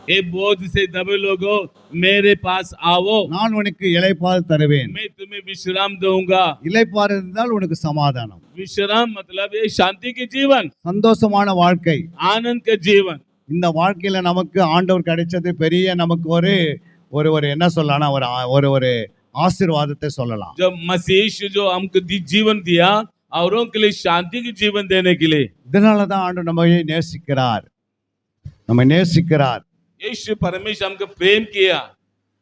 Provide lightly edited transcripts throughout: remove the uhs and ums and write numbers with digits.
हे बोझ से दबे लोगों मेरे पास आओ, நான் உனக்கு இளைப்பாறுதல் தருவேன். मैं तुम्हें विश्राम दूंगा. இளைப்பாறுதல் இருந்தால் உனக்கு சமாதானம், विश्राम मतलब ये शांति के जीवन, சந்தோஷமான வாழ்க்கை. आनंद के जीवन. இந்த வாழ்க்கையில நமக்கு ஆண்டவர் கிடைச்சது பெரிய நமக்கு ஒரு ஒரு ஒரு என்ன சொல்லலாம், ஒரு ஒரு ஒரு ஆசீர்வாதத்தை சொல்லலாம். जब मसीह जो हमको जीवन दिया औरों के लिए शांति के जीवन देने के लिए, இதனால தான் ஆண்டவர் நம்மை நேசிக்கிறார், நம்மை நேசிக்கிறார். यीशु परमेश्वर हमको प्रेम किया.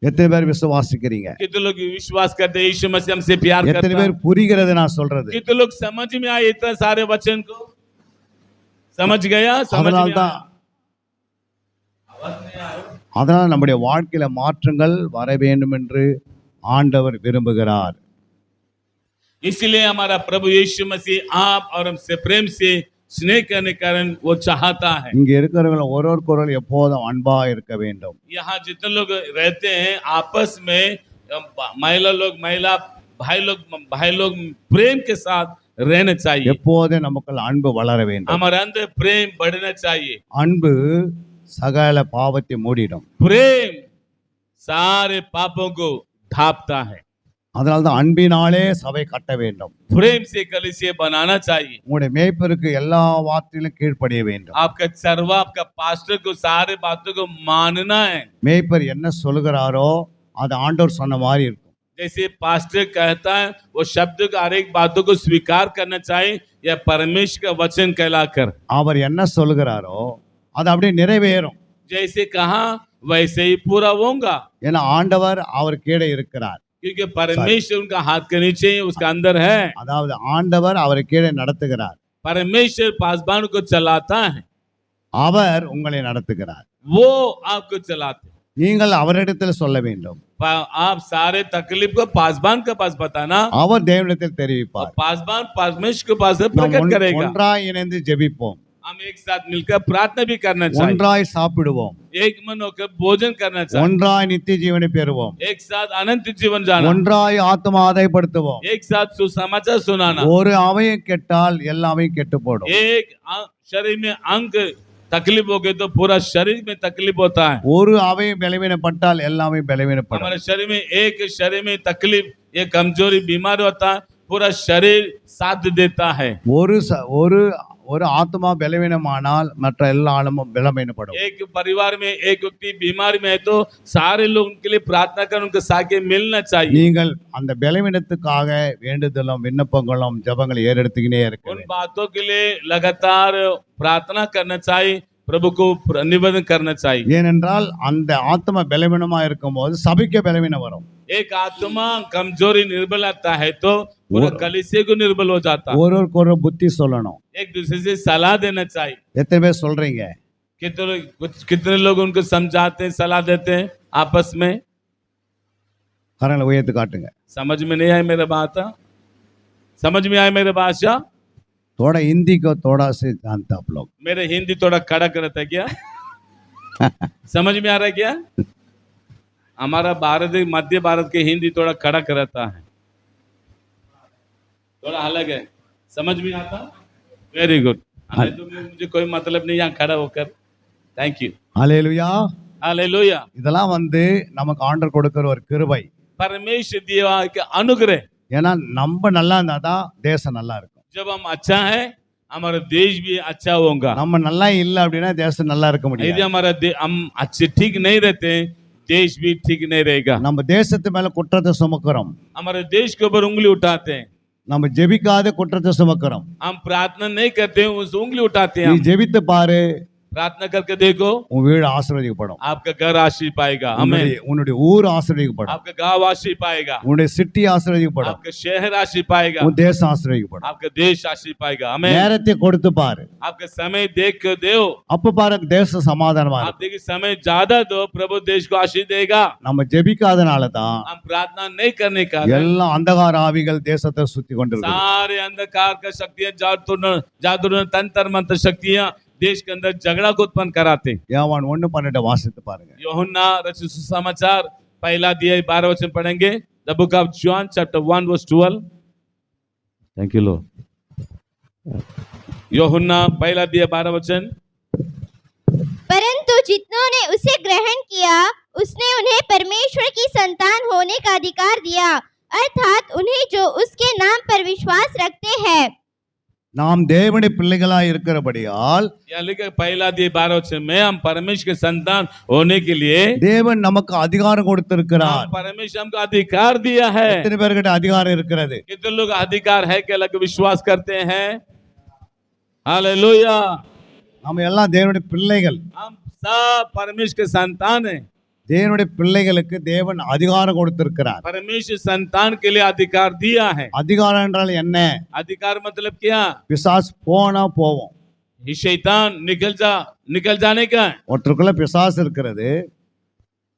எத்தனை பேர் விசுவாசிக்கிறீங்க? कितने लोग विश्वास करते हैं यीशु मसीह हमसे प्यार எத்தனை करता है? பேர் புரிகிறது நான் சொல்றது? कितने लोग समझ में आए इतना सारे वचन को? समझ गया? समझ அதனால में தான் आया? आवाज नहीं आ रहा? அதனால நம்முடைய வாழ்க்கையில மாற்றங்கள் வர வேண்டும் என்று ஆண்டவர் விரும்புகிறார். इसलिए हमारा प्रभु यीशु मसीह आप और हमसे प्रेम से स्नेह करने के कारण वो चाहता है. இங்க இருக்கிறவங்க ஒருவருக்கொருவர் எப்போதும் அன்பா இருக்க வேண்டும். यहाँ जितने लोग रहते हैं आपस में महिला लोग प्रेम के साथ रहना चाहिए. எப்போதும் நமக்குள்ள அன்பு வளர வேண்டும். हमारे अंदर प्रेम बढ़ना चाहिए. அன்பு சகல பாவத்தை மூடிடும். प्रेम सारे पापों को ढांपता है. அதனால தான் அன்பினாலே சபை கட்ட வேண்டும். प्रेम से कलीसिया बनाना चाहिए. உங்களுடைய மேய்ப்பருக்கு எல்லா வார்த்தையிலும் கீழ்ப்படிய வேண்டும். आपका चरवा आपका पास्टर को सारे बातों को मानना है. மேய்ப்பர் என்ன சொல்கிறாரோ அது ஆண்டவர் சொன்ன மாதிரி இருக்கும். जैसे पास्टर कहता है वो शब्द का हर एक बातों को स्वीकार करना चाहिए या परमेश्वर का वचन कहलाकर. அவர் என்ன சொல்கிறாரோ அது அப்படியே நிறைவேறும். जैसे कहा वैसे ही पूरा होगा. ஏன்னா ஆண்டவர் அவர் கீழே இருக்கிறார். क्योंकि परमेश्वर उनका हाथ के नीचे उसका अंदर है. அதாவது ஆண்டவர் அவரை கீழே நடத்துகிறார். परमेश्वर पासबान को चलाता है. அவர் உங்களை நடத்துகிறார். वो आपको चलाते. நீங்கள் அவரிடத்தில் சொல்ல வேண்டும். आप सारे तकलीफ को पासबान के पास बताना. அவர் தேவனிடத்தில் தெரிவிப்பார். पासबान परमेश्वर के पास நாம் प्रकट करेगा. ஒன்றாய் இணைந்து ஜெபிப்போம். हम एक साथ मिलकर प्रार्थना भी करना चाहिए. ஒன்றாய் சாப்பிடுவோம். एक मन होकर भोजन करना चाहिए. ஒன்றாய் நித்திய ஜீவனை பெறுவோம். एक साथ अनंत जीवन जाना. ஒன்றாய் ஆத்மா ஆதாயப்படுத்துவோம். एक साथ सुसमाचार सुनाना. ஒரு அவையும் கெட்டால் எல்லாமே கெட்டு போடும். एक शरीर में अंग तकलीफ हो गए तो पूरा शरीर में तकलीफ होता है. ஒரு அவையும் பலவீனப்பட்டால் எல்லாமே பலவீனப்படும். हमारे शरीर में एक शरीर में तकलीफ ये कमजोरी बीमार होता है पूरा शरीर साथ देता है. ஒரு ஆத்மா பலவீனமானால் மற்ற எல்லா ஆளுமும் பலவீனப்படும். एक परिवार में एक व्यक्ति बीमार में है तो सारे लोग उनके लिए प्रार्थना कर उनके साथ मिलना चाहिए. நீங்கள் அந்த பலவீனத்துக்காக வேண்டுதலும் விண்ணப்பங்களும் ஜெபங்களை ஏறெடுத்துக்கிட்டே இருக்க उन வேண்டும். बातों के लिए लगातार प्रार्थना करना चाहिए, प्रभु को निवेदन करना चाहिए. ஏனென்றால் அந்த ஆத்மா பலவீனமா இருக்கும்போது சபைக்கு பலவீனம் வரும். एक आत्मा कमजोरी निर्बल आता है तो पूरा कलीसिया को निर्बल हो जाता है. ஒருவருக்கு ஒரு புத்தி சொல்லணும். एक दूसरे से सलाह देना चाहिए. எத்தனை பேர் சொல்றீங்க? कितने लोग उनको समझाते हैं सलाह देते हैं आपस में? கரங்களை உயர்த்தி காட்டுங்க. समझ में नहीं आया मेरा बात? समझ में आया मेरा भाषा? थोड़ा हिंदी को थोड़ा से जानते आप लोग. मेरे हिंदी थोड़ा कड़क रहता है क्या? समझ में आ रहा है क्या? हमारा भारत मध्य भारत के हिंदी थोड़ा कड़क रहता है, थोड़ा अलग है. समझ में आता? Very good. तो मुझे कोई मतलब नहीं यहाँ खड़ा होकर. Thank you. ஹல்லேலூயா. हालेलुया. இதெல்லாம் நமக்கு ஆண்டவர் கொடுக்கிற ஒரு கிருபை. परमेश्वर दिया के अनुग्रह. ஏன்னா நம்ம நல்லா இருந்தாதான் தேசம் நல்லா இருக்கும். जब हम अच्छा है हमारा देश भी अच्छा होगा. நம்ம நல்லா இல்ல அப்படின்னா தேசம் நல்லா இருக்க முடியாது. यदि हमारा हम अच्छे ठीक नहीं रहते देश भी ठीक नहीं रहेगा. நம்ம தேசத்து மேல குற்றத்தை சுமக்கிறோம். हमारे देश के ऊपर उंगली उठाते हैं. நம்ம ஜெபிக்காத குற்றத்தை சுமக்கிறோம். हम प्रार्थना नहीं करते हैं उस उंगली उठाते நீ हैं. ஜெபித்து பாரு, प्रार्थना करके देखो உன் வீடு ஆசீர்வதிக்கப்படும். आपका घर आशीष पाएगा. हमें உன்னுடைய ஊர் ஆசீர்வதிக்கப்படும். आपका गांव आशीष पाएगा. உன்னுடைய சிட்டி ஆசீர்வதிக்கப்படும். आपका शहर आशीष पाएगा. உன் தேசம் ஆசீர்வதிக்கப்படும். आपका देश आशीष पाएगा. हमें நேரத்தை கொடுத்து பாரு, आपका समय देख कर दो. அப்ப பாரு தேசம் சமாதானமா आप இருக்கும். देखिए समय ज्यादा दो प्रभु देश को आशीष देगा. நம்ம ஜெபிக்காதனால தான் हम प्रार्थना नहीं करने का எல்லா அந்தகார ஆவிகள் தேசத்தை சுத்தி கொண்டிருக்கு. सारे अंधकार का शक्तियां जादू तंत्र मंत्र शक्तियां देश के अंदर झगड़ा को उत्पन्न कराते. யோவான் 1:12 வாசித்து பாருங்க. यूहन्ना रचित सुसमाचार पहला दिया 12 वचन पढ़ेंगे. The book of John chapter 1 verse 12. Thank you Lord. यूहन्ना पहला दिया 12 वचन. परंतु जितनों ने उसे ग्रहण किया उसने उन्हें परमेश्वर की संतान होने का अधिकार दिया, अर्थात उन्हें जो उसके नाम पर विश्वास रखते हैं। நாம் தேவனுடைய பிள்ளைகளாய் இருக்கிறபடியால் यहाँ लिखा पहला दिए 12 वचन में हम परमेश्वर के संतान होने के लिए தேவன் நமக்கு அதிகாரம் கொடுத்திருக்கிறார். परमेश्वर हमको अधिकार दिया है। எத்தனை பேர்கிட்ட அதிகாரம் இருக்கிறது? कितने लोग अधिकार है के अलग विश्वास करते हैं? हालेलुया। நம்ம எல்லாம் தேவனுடைய பிள்ளைகள். हम सब परमेश्वर के संतान हैं। தேவனுடைய பிள்ளைகளுக்கு தேவன் அதிகாரம் கொடுத்திருக்கிறார். परमेश्वर संतान के लिए अधिकार दिया है। அதிகாரம் என்றால் என்ன? अधिकार मतलब क्या? பிசாசு போனா போவோம். ये शैतान निकल जाने का है। ஒருத்தருக்குள்ள பிசாசு இருக்கிறது.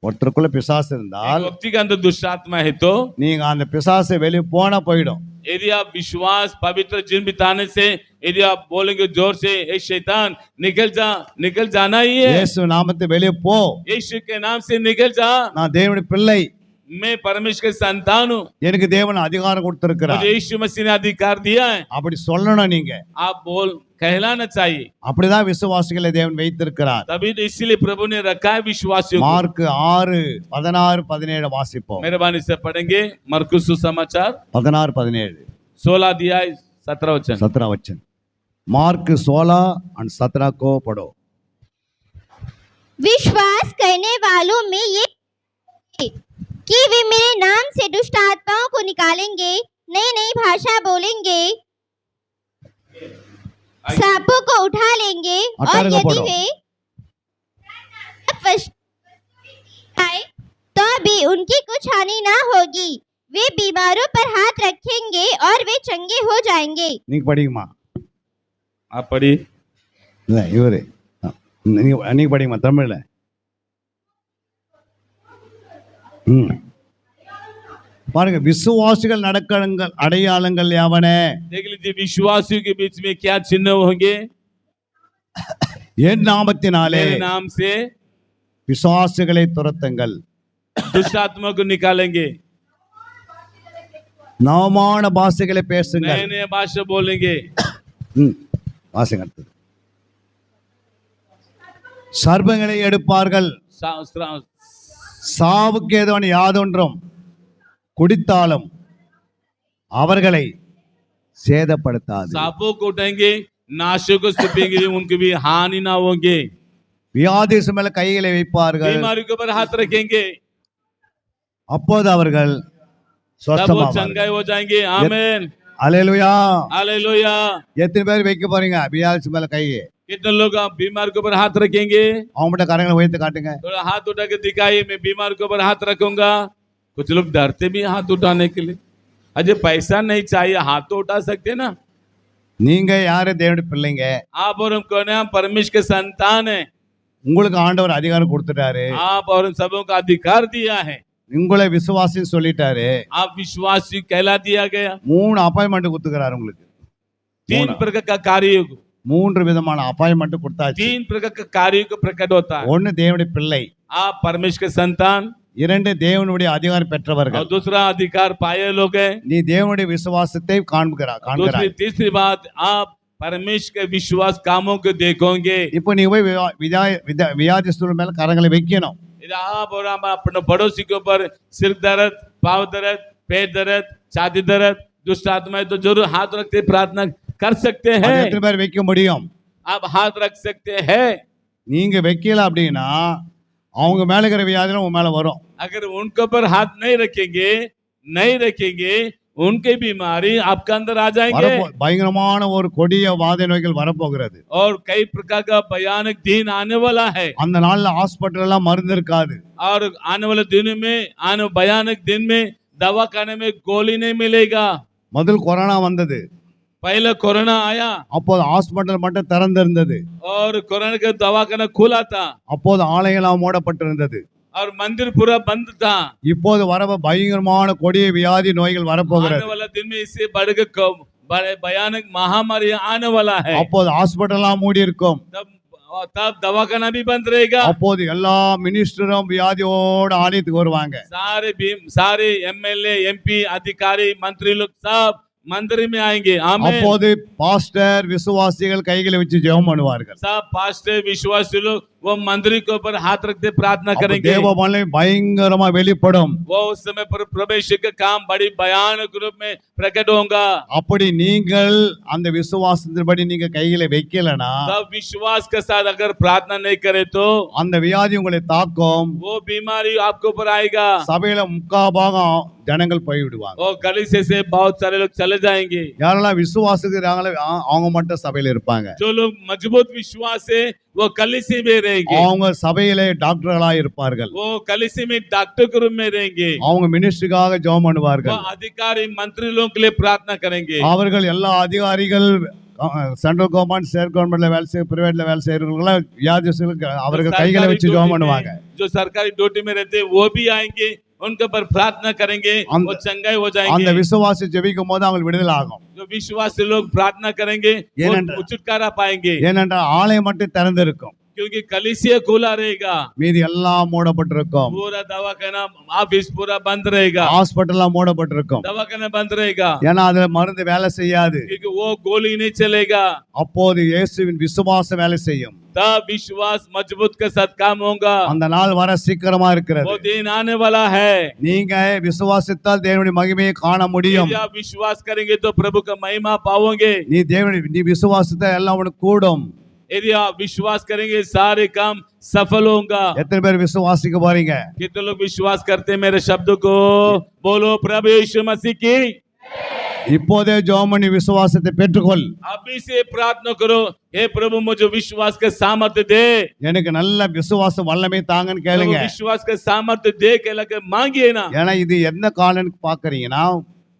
ஒருத்தருக்குள்ள பிசாசு एक இருந்தால் व्यक्ति के अंदर दुष्ट आत्मा है तो நீங்க அந்த பிசாசை வெளியே போனா போயிடும். यदि आप विश्वास पवित्र जीवन बिताने से यदि आप बोलेंगे जोर से ए शैतान निकल जाना ही है। இயேசு நாமத்தை வெளியே போ. यीशु के नाम से निकल जा। நான் தேவனுடைய பிள்ளை. मैं परमेश्वर के संतान हूँ। எனக்கு தேவன் அதிகாரம் கொடுத்திருக்கிறார். मुझे यीशु मसीह ने अधिकार दिया है। அப்படி சொல்லணும் நீங்க. आप कहलाना चाहिए। அப்படிதான் விசுவாசிகளை தேவன் வைத்திருக்கிறார். तभी तो इसीलिए प्रभु ने रखा है विश्वासियों को। மார்க் 6:16-17 வாசிப்போம். मेहरबानी से पढ़ेंगे मरकुस सुसमाचार 16-17 16 अध्याय 17 वचन। 17 वचन. मार्क 16 और 17 को पढ़ो. विश्वास करने वालों में ये कि वे मेरे नाम से दुष्ट आत्माओं को निकालेंगे, नई नई भाषा बोलेंगे, सांपों को उठा लेंगे और यदि वे आए तो भी उनकी कुछ हानि ना होगी। वे बीमारों पर हाथ रखेंगे और वे चंगे हो जाएंगे। நீங்க படிங்கம்மா. आप पढ़ी। இல்ல இவரு நீங்க படிங்கம்மா தமிழ்ல. பாருங்க விசுவாசிகள் நடக்கங்கள் அடையாளங்கள் யாவனே? देख लीजिए विश्वासियों के बीच में क्या चिन्ह होंगे? என் நாமத்தினாலே मेरे नाम से விசுவாசிகளை துரத்துங்கள். दुष्ट आत्मा को निकालेंगे, நவமான பாஷைகளை பேசுங்கள். नए नए भाषा बोलेंगे। வாசிங்க அடுத்தது. சர்ப்பங்களை எடுப்பார்கள். சாவுக்கு ஏதோன் யாதொன்றும் குடித்தாலும் அவர்களை சேதப்படுத்தாது. सांपों को उठाएंगे, नाशों को सुपेंगे, उनकी भी हानि ना होंगे। வியாதி மேல கைகளை வைப்பார்கள். बीमारी के ऊपर हाथ रखेंगे, அப்போது அவர்கள் तब वो சொஸ்தமாவார்கள். चंगाई हो जाएंगे। आमीन, அல்லேலூயா. हालेलुया। எத்தனை பேர் வைக்க போறீங்க வியாதி மேல கை? कितने लोग आप बीमार के ऊपर हाथ रखेंगे? அவங்கள்ட்ட கரங்களை உயர்த்தி காட்டுங்க. थोड़ा हाथ उठा के दिखाइए, मैं बीमार के ऊपर हाथ रखूंगा। कुछ लोग डरते भी हाथ उठाने के लिए। अजय पैसा नहीं चाहिए, हाथ तो उठा सकते ना। நீங்க யாரு? தேவனுடைய பிள்ளைங்க. आप और हम कौन है? हम परमेश्वर के संतान है। உங்களுக்கு ஆண்டவர் அதிகாரம் கொடுத்துட்டாரு. आप और हम सबों का अधिकार दिया है। உங்களை விசுவாசி சொல்லிட்டாரு. आप विश्वासी कहला दिया गया। 3 அப்பாயின்மெண்ட் கொடுத்துக்கிறாரு உங்களுக்கு. 3 प्रकार का कार्य, 3 விதமான அப்பாயின்மெண்ட் கொடுத்தாச்சு. 3 प्रकार का कार्य को प्रकट होता है। 1 தேவனுடைய பிள்ளை, आप परमेश्वर के संतान, 2 தேவனுடைய அதிகாரம் பெற்றவர்கள். और दूसरा अधिकार पाए लोग है। நீ தேவனுடைய விசுவாசத்தை காண்கிறாய். तीसरी बात, आप परमेश्वर के विश्वास कामों को देखोगे। இப்போ நீ போய் வியாதிஸ்தர் மேல கரங்களை வைக்கணும். आप और हम अपने पड़ोसी के ऊपर सिर दर्द, पाव दर्द, पेट दर्द, छाती दर्द, दुष्ट आत्माएं तो जरूर हाथ रखते प्रार्थना कर सकते அது हैं। எத்தனை பேர் வைக்க முடியும்? आप हाथ रख सकते हैं। நீங்க வைக்கல அப்படின்னா அவங்க மேல இருக்கிற வியாதி உங்க மேல வரும். अगर उनके ऊपर हाथ नहीं रखेंगे उनकी बीमारी आपके अंदर आ जाएंगे பயங்கரமான ஒரு கொடிய வாதை நோய்கள் வரப்போகிறது. और कई प्रकार का भयानक दिन आने वाला है। அந்த நாள்ல ஹாஸ்பிடல் எல்லாம் மருந்து இருக்காது. और आने वाले दिन में भयानक दिन में दवा खाने में गोली नहीं मिलेगा। முதல் கொரோனா வந்தது. पहले कोरोना आया, அப்போது ஹாஸ்பிடல் மட்டும் திறந்திருந்தது. और कोरोना का दवाखाना खुला था, அப்போது ஆலயங்கள் மூடப்பட்டிருந்தது. और मंदिर पूरा बंद था। இப்போது வரவ பயங்கரமான கொடிய வியாதி நோய்கள் வரப்போகிறது. आने वाला दिन में इससे बढ़कर भयानक महामारी आने वाला है। அப்போது ஹாஸ்பிடல் எல்லாம் மூடி இருக்கும். तब दवाखाना भी बंद रहेगा। அப்போது எல்லா மினிஸ்டரும் வியாதியோட ஆலயத்துக்கு வருவாங்க. सारे एमएलए, एमपी, अधिकारी, मंत्री लोग सब मंदिर में आएंगे। आमीन। அப்போது பாஸ்டர் விசுவாசிகள் கைகளை வச்சு ஜெபம் பண்ணுவார்கள். सब पास्टर विश्वासी लोग वो मंदिर के ऊपर हाथ रखते प्रार्थना அப்ப करेंगे। தேவ வல்லமை பயங்கரமா வெளிப்படும். वो उस समय पर प्रवेश का काम बड़ी भयानक रूप में प्रकट होगा। அப்படி நீங்கள் அந்த விசுவாசத்தின்படி நீங்க கையில வைக்கலனா तब विश्वास के साथ अगर प्रार्थना नहीं करे तो அந்த வியாதி உங்களை தாக்கும். वो बीमारी आपके ऊपर आएगा சபையில முக்காபாகம் ஜனங்கள் போய்விடுவாங்க. और कलीसिया से बहुत सारे लोग चले जाएंगे। யாரெல்லாம் விசுவாசிக்கிறாங்களோ அவங்க மட்டும் சபையில இருப்பாங்க. जो लोग मजबूत विश्वास है वो कलीसिया में रहेंगे। அவங்க சபையிலே டாக்டர்களா இருப்பார்கள். वो कलीसिया में डॉक्टर के रूप में रहेंगे। அவங்க மினிஸ்ட்ரிக்காக ஜெபம் वो பண்ணுவார்கள். अधिकारी मंत्री लोगों के लिए प्रार्थना करेंगे। அவர்கள் எல்லா அதிகாரிகள் சென்ட்ரல் கவர்மெண்ட் ஸ்டேட் கவர்மெண்ட்ல வேலை செய்ய பிரைவேட்ல வேலை செய்யறவங்க வியாதிகளுக்கு அவர்கள் கைகளை வச்சு ஜெபம் பண்ணுவாங்க. जो सरकारी ड्यूटी में रहते हैं वो भी आएंगे, उनके ऊपर प्रार्थना करेंगे, वो चंगाई हो அந்த जाएंगे। விசுவாசி ஜெபிக்கும் போது அவங்க விடுதலை ஆகும். जो विश्वासी लोग प्रार्थना करेंगे वो छुटकारा पाएंगे, ஏனென்றால் ஆலயம் மட்டும் திறந்திருக்கும், क्योंकि कलीसिया खुला रहेगा। மீதி எல்லாம் மூடப்பட்டிருக்கும். पूरा दवाखाना ऑफिस पूरा बंद रहेगा, ஹாஸ்பிட்டல்லாம் மூடப்பட்டிருக்கும். दवाखाना बंद रहेगा, ஏன்னா அதுல மருந்து வேலை செய்யாது. क्योंकि वो गोली नहीं चलेगा। அப்போது இயேசுவின் விசுவாசம் வேலை செய்யும். तब विश्वास मजबूत के साथ काम होगा। அந்த நாள் வர சீக்கிரமா இருக்கிறது. वो दिन आने वाला है। நீங்க விசுவாசித்தால் தேவனுடைய மகிமையை காண முடியும். यदि आप विश्वास करेंगे तो प्रभु का महिमा पाओगे। நீ விசுவாசித்தால் எல்லாம் உனக்கு கூடும். यदि आप विश्वास करेंगे सारे काम सफल होगा। எத்தனை பேர் விசுவாசிக்க போறீங்க? कितने लोग विश्वास करते हैं मेरे शब्द को? बोलो प्रभु यीशु मसीह की। இப்போதே ஜெபம் பண்ணி விசுவாசத்தை பெற்றுக்கொள். अभी से प्रार्थना करो, हे प्रभु मुझे विश्वास का सामर्थ्य दे। எனக்கு நல்ல விசுவாசம் வல்லமை தாங்கன்னு கேளுங்க. प्रभु विश्वास का सामर्थ्य दे के लगे मांगिए ना। ஏன்னா இது எந்த காலம்னு பாக்குறீங்கன்னா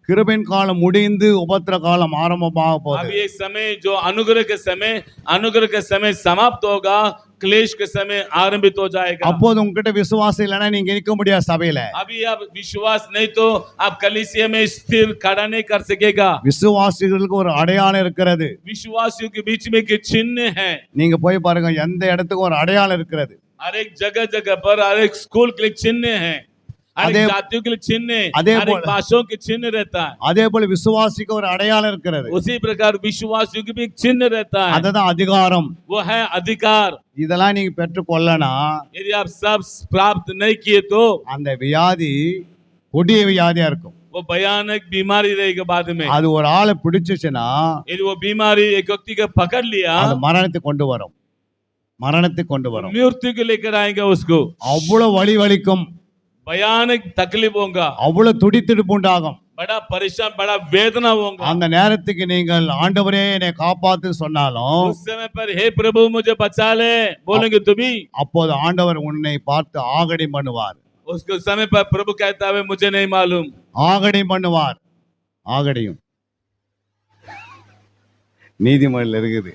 கிருபையின் காலம் முடிந்து உபத்திர காலம் ஆரம்பமாக போகுது. अब ये समय जो अनुग्रह के समय समाप्त होगा, क्लेश के समय आरंभित हो जाएगा। அப்போது உங்ககிட்ட விசுவாசம் இல்லைன்னா நீங்க நிக்க முடியாது சபையில. अभी आप विश्वास नहीं तो आप कलीसिया में स्थिर खड़ा नहीं कर सकेगा। விசுவாசிகளுக்கு ஒரு அடையாளம் இருக்கிறது. विश्वासियों के बीच में एक चिन्ह है। நீங்க போய் பாருங்க, எந்த இடத்துக்கும் ஒரு அடையாளம் இருக்கிறது. हर एक जगह पर हर एक स्कूल के लिए चिन्ह है, हर एक जातियों के लिए चिन्ह है, हर एक भाषाओं के चिन्ह रहता है। அதே போல விசுவாசிக்கு ஒரு அடையாளம் இருக்கிறது. उसी प्रकार विश्वासियों के भी एक चिन्ह रहता है, அதுதான் அதிகாரம். वो है अधिकार। இதெல்லாம் நீங்க பெற்றுக்கொள்ளனா यदि आप सब प्राप्त नहीं किए तो அந்த வியாதி கொடிய வியாதியா இருக்கும். वो भयानक बीमारी रहेगी बाद में। அது ஒரு ஆளை பிடிச்சுச்சுன்னா यदि वो बीमारी एक व्यक्ति को पकड़ लिया அது மரணத்தை கொண்டு வரும். मृत्यु को लेकर आएगा उसको। அவ்வளவு வலி வலிக்கும், भयानक तकलीफ होगा, அவ்வளவு துடித்துடிப்பு உண்டாகும். बड़ा परेशान, बड़ा वेदना होगा। அந்த நேரத்துக்கு நீங்கள் ஆண்டவரே என்னை காப்பாத்து சொன்னாலும் उस समय पर हे प्रभु मुझे बचा ले बोलेंगे तुम ही, அப்போது ஆண்டவர் உன்னை பார்த்து ஆகடி பண்ணுவார். उसके समय पर प्रभु कहता है मुझे नहीं मालूम। ஆகடி பண்ணுவார். ஆகடியும் நீதிமொழியில் இருக்குது,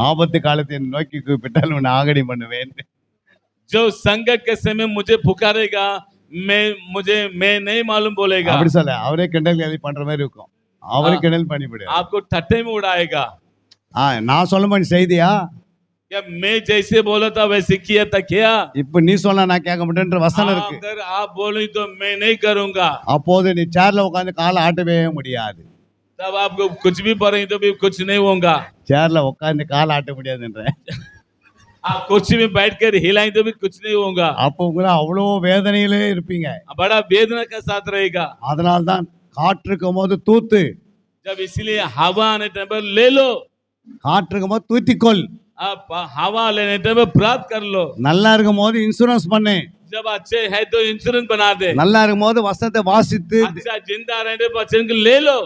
ஆபத்து காலத்தை நோக்கி கூப்பிட்டால் உன்னை ஆகடி பண்ணுவேன். जो संकट के समय मुझे पुकारेगा मैं नहीं मालूम बोलेगा। அப்படி சொல்ல அவரே கிண்டல் கேலி பண்ற மாதிரி இருக்கும். அவரே கிண்டல் பண்ணிவிடு. आपको ठट्ठे में उड़ाएगा। நான் சொல்ல மாதிரி செய்தியா? क्या मैं जैसे बोला था वैसे किया था क्या? இப்ப நீ சொன்னா நான் கேட்க மாட்டேன்ற வசனம் இருக்கு. अगर आप बोले तो मैं नहीं करूंगा। அப்போது நீ சேர்ல உட்கார்ந்து காலை ஆட்டவே முடியாது. तब आपको कुछ भी पढ़ेंगे तो भी कुछ नहीं होगा। சேர்ல உட்கார்ந்து காலை ஆட்ட முடியாதுன்ற. आप कुछ भी बैठकर हिलाएं तो भी कुछ नहीं होगा। அப்போ உங்களை அவ்வளவு வேதனையிலே இருப்பீங்க. बड़ा वेदना के साथ रहेगा। அதனால தான் காற்றுக்கும் போது தூத்து, जब इसलिए हवा आने टाइम पर ले लो, காற்றுக்கும் போது தூத்திக்கொள். आप हवा लेने टाइम पर प्राप्त कर लो। நல்லா இருக்கும் போது இன்சூரன்ஸ் பண்ணு. जब अच्छे है तो इंश्योरेंस बना दे। நல்லா இருக்கும் போது வசனத்தை வாசித்து, अच्छा जिंदा रहने पर वचन को ले लो।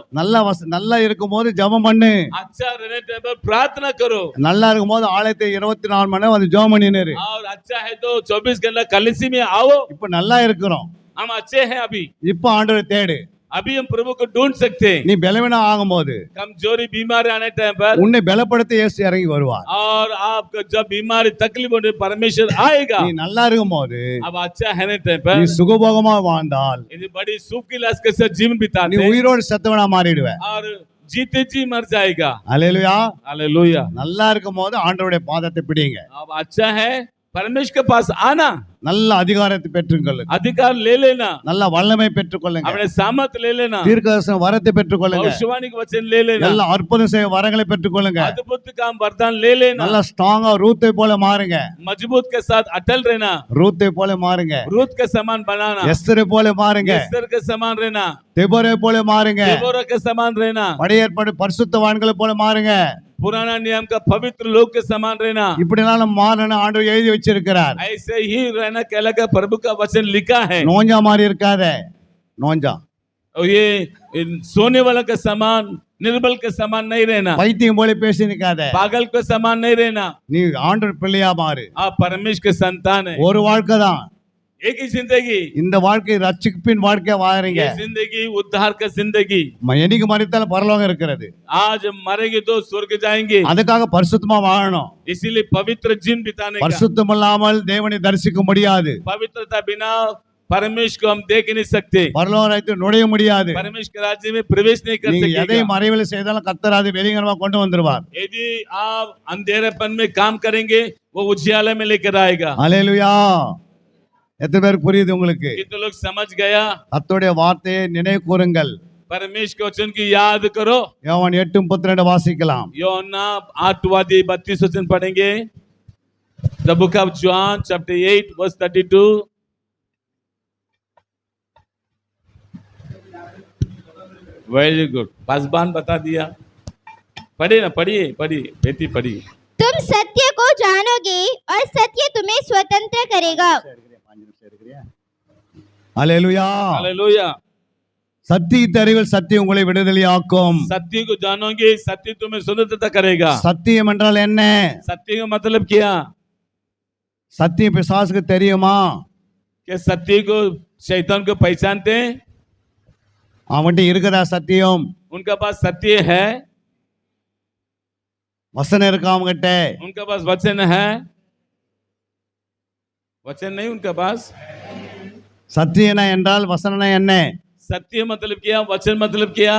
நல்லா இருக்கும் போது ஜெபம் பண்ணு. अच्छा रहने टाइम पर प्रार्थना करो। நல்லா இருக்கும் போது ஆலயத்தை 24 மணி நேரம் வந்து ஜெபம் பண்ணினரு. और अच्छा है तो 24 घंटा कलीसिया में आओ। இப்ப நல்லா இருக்கிறோம். हम अच्छे हैं अभी। இப்ப ஆண்டவரை தேடு. अभी हम प्रभु को ढूंढ सकते हैं। நீ பலவீனா ஆகும்போது कमजोरी बीमारी आने टाइम पर உன்னை பலப்படுத்த இயேசு இறங்கி வருவார். और आपको जब बीमारी तकलीफ होने परमेश्वर आएगा। நீ நல்லா இருக்கும் போது, अब अच्छा है टाइम पर நீ சுகபோகமா வாழ்ந்தால் यदि बड़ी सुख की लाश के साथ जीवन நீ बिताते உயிரோடு செத்தவனா மாறிடுவ. और जीते जी मर जाएगा। அல்லேலூயா. हालेलुया। நல்லா இருக்கும் போது ஆண்டவருடைய பாதத்தை பிடிங்க. अब अच्छा है परमेश्वर के पास आना। நல்ல அதிகாரத்தை பெற்றுக்கொள்ளுங்க, अधिकार ले लेना, நல்ல வல்லமை பெற்றுக்கொள்ளுங்க, अपने सामर्थ ले लेना, தீர்க்கதரிசன வரத்தை பெற்றுக்கொள்ளுங்க, भविष्यवाणी के वचन ले लेना, நல்ல அற்புதம் செய்ய வரங்களை பெற்றுக்கொள்ளுங்க, अद्भुत काम वरदान ले लेना, நல்ல ஸ்ட்ராங்கா ரூத்தை போல மாறுங்க, मजबूत के साथ अटल रहना, ரூத்தை போல மாறுங்க, रूत के समान बनाना, எஸ்தரை போல மாறுங்க, एस्तर के समान रहना, தெபோரை போல மாறுங்க, देबोरा के समान रहना, பழைய ஏற்பாடு பரிசுத்தவான்களை போல மாறுங்க. पुराना नियम का पवित्र लोग के समान रहना, இப்படினால மாறணும் ஆண்டவர் எழுதி வச்சிருக்கிறார். ऐसे ही रहना कहलाकर प्रभु का वचन लिखा है। நோஞ்சா மாதிரி இருக்காத, நோஞ்சா और ये सोने वाला के समान, निर्बल के समान नहीं रहना, பைத்தியம் போல பேசி நிக்காத, पागल के समान नहीं रहना, நீ ஆண்டவர் பிள்ளையா மாறு. आप परमेश्वर के संतान है। ஒரு வாழ்க்கை தான், एक ही जिंदगी, இந்த வாழ்க்கை ரட்சிப்பின் வாழ்க்கை வாழறீங்க. ये जिंदगी उद्धार का जिंदगी। என்னைக்கு மரித்தாலும் பரலோகம் இருக்கிறது, आज मरेंगे तो स्वर्ग जाएंगे, அதுக்காக பரிசுத்தமா வாழணும். इसीलिए पवित्र जीवन बिताने का। பரிசுத்தம் இல்லாமல் தேவனை தரிசிக்க முடியாது, पवित्रता बिना परमेश्वर को हम देख नहीं सकते, பரலோக ராஜ்யத்தில் நுழைய முடியாது. परमेश्वर के राज्य में प्रवेश नहीं कर நீங்க எதை सकेगा। மறைவில் செய்தாலும் கர்த்தர் அதை வெளிங்கரமா கொண்டு வந்துருவார். यदि आप अंधेरेपन में काम करेंगे, वो उजियाले में लेकर आएगा। அல்லேலூயா. எத்தனை பேருக்கு புரியுது உங்களுக்கு? कितने लोग समझ गया? கர்த்தருடைய வார்த்தையை நினைவு கூறுங்கள். परमेश्वर के वचन की याद करो। யோவான் 8:32 வாசிக்கலாம். योहन्ना 8:32 वचन पढ़ेंगे। The book of John chapter 8 verse 32। Very good, पासबान बता दिया। पढ़िए ना, पढ़िए बेटी पढ़िए। तुम सत्य को जानोगे और सत्य तुम्हें स्वतंत्र करेगा। அல்லேலூயா. हालेलुया। சத்தியத்தை அறிவில் சத்தியம் உங்களை விடுதலையாக்கும். सत्य को जानोगे, सत्य तुम्हें स्वतंत्रता करेगा। சத்தியம் என்றால் என்ன? सत्य का मतलब क्या? சத்தியம் பிசாசுக்கு தெரியுமா? कि सत्य को शैतान को पहचानते हैं? அவன்கிட்ட இருக்குதா சத்தியம்? उनका पास सत्य है, வசனம் இருக்கா அவங்ககிட்ட? उनका पास वचन है, वचन नहीं उनका पास। சத்தியனா என்றால் வசனனா என்ன? सत्य मतलब क्या, वचन मतलब क्या?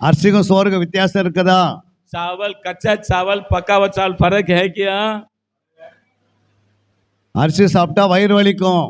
அரிசிக்கும் சோறுக்கும் வித்தியாசம் இருக்குதா? चावल, कच्चा चावल, पका हुआ चावल, फर्क है क्या? அரிசி சாப்பிட்டா வயிறு வலிக்கும்,